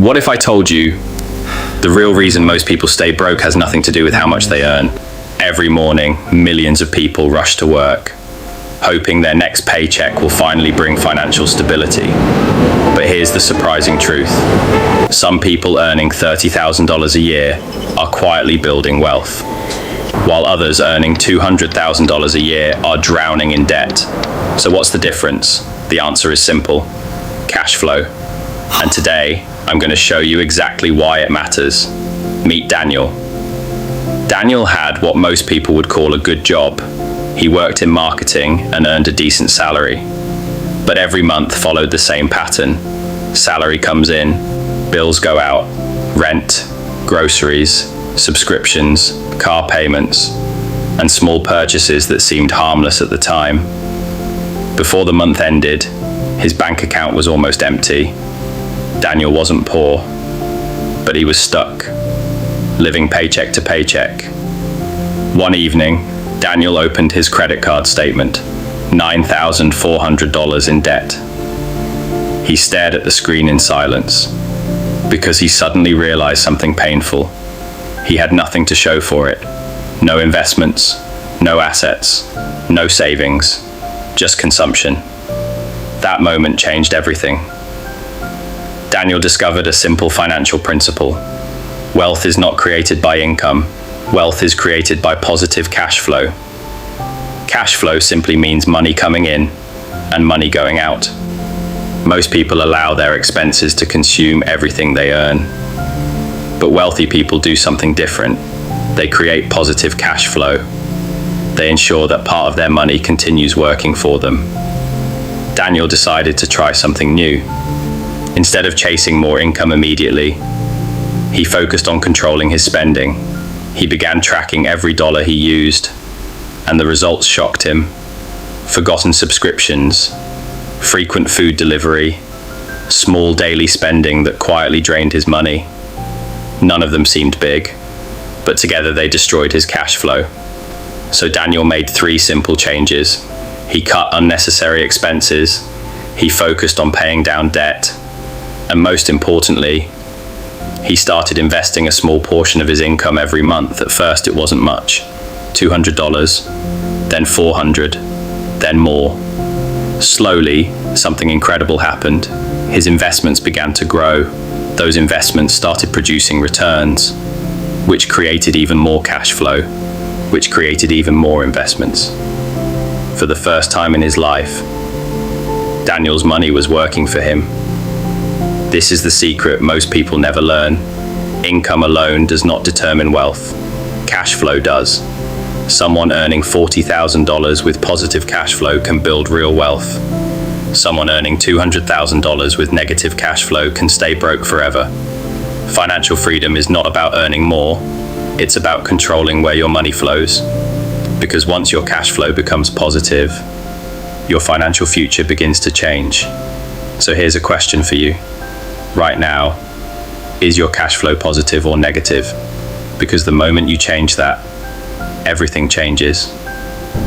What if I told you the real reason most people stay broke has nothing to do with how much they earn? Every morning, millions of people rush to work, hoping their next paycheck will finally bring financial stability. But here's the surprising truth. Some people earning $30,000 a year are quietly building wealth, while others earning $200,000 a year are drowning in debt. So what's the difference? The answer is simple: cash flow. And today, I'm going to show you exactly why it matters. Meet Daniel. Daniel had what most people would call a good job. He worked in marketing and earned a decent salary. But every month followed the same pattern. Salary comes in, bills go out, rent, groceries, subscriptions, car payments, and small purchases that seemed harmless at the time. Before the month ended, his bank account was almost empty. Daniel wasn't poor, but he was stuck, living paycheck to paycheck. One evening, Daniel opened his credit card statement, $9,400 in debt. He stared at the screen in silence, because he suddenly realized something painful. He had nothing to show for it. No investments, no assets, no savings, just consumption. That moment changed everything. Daniel discovered a simple financial principle. Wealth is not created by income. Wealth is created by positive cash flow. Cash flow simply means money coming in and money going out. Most people allow their expenses to consume everything they earn. But wealthy people do something different. They create positive cash flow. They ensure that part of their money continues working for them. Daniel decided to try something new. Instead of chasing more income immediately, he focused on controlling his spending. He began tracking every dollar he used, and the results shocked him. Forgotten subscriptions, frequent food delivery, small daily spending that quietly drained his money. None of them seemed big, but together they destroyed his cash flow. So Daniel made 3 simple changes. He cut unnecessary expenses, he focused on paying down debt, and most importantly, he started investing a small portion of his income every month. At first it wasn't much, $200, then $400, then more. Slowly, something incredible happened. His investments began to grow. Those investments started producing returns, which created even more cash flow, which created even more investments. For the first time in his life, Daniel's money was working for him. This is the secret most people never learn. Income alone does not determine wealth. Cash flow does. Someone earning $40,000 with positive cash flow can build real wealth. Someone earning $200,000 with negative cash flow can stay broke forever. Financial freedom is not about earning more. It's about controlling where your money flows. Because once your cash flow becomes positive, your financial future begins to change. So here's a question for you. Right now, is your cash flow positive or negative? Because the moment you change that, everything changes.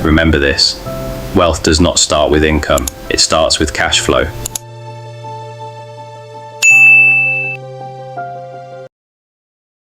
Remember this: wealth does not start with income, it starts with cash flow.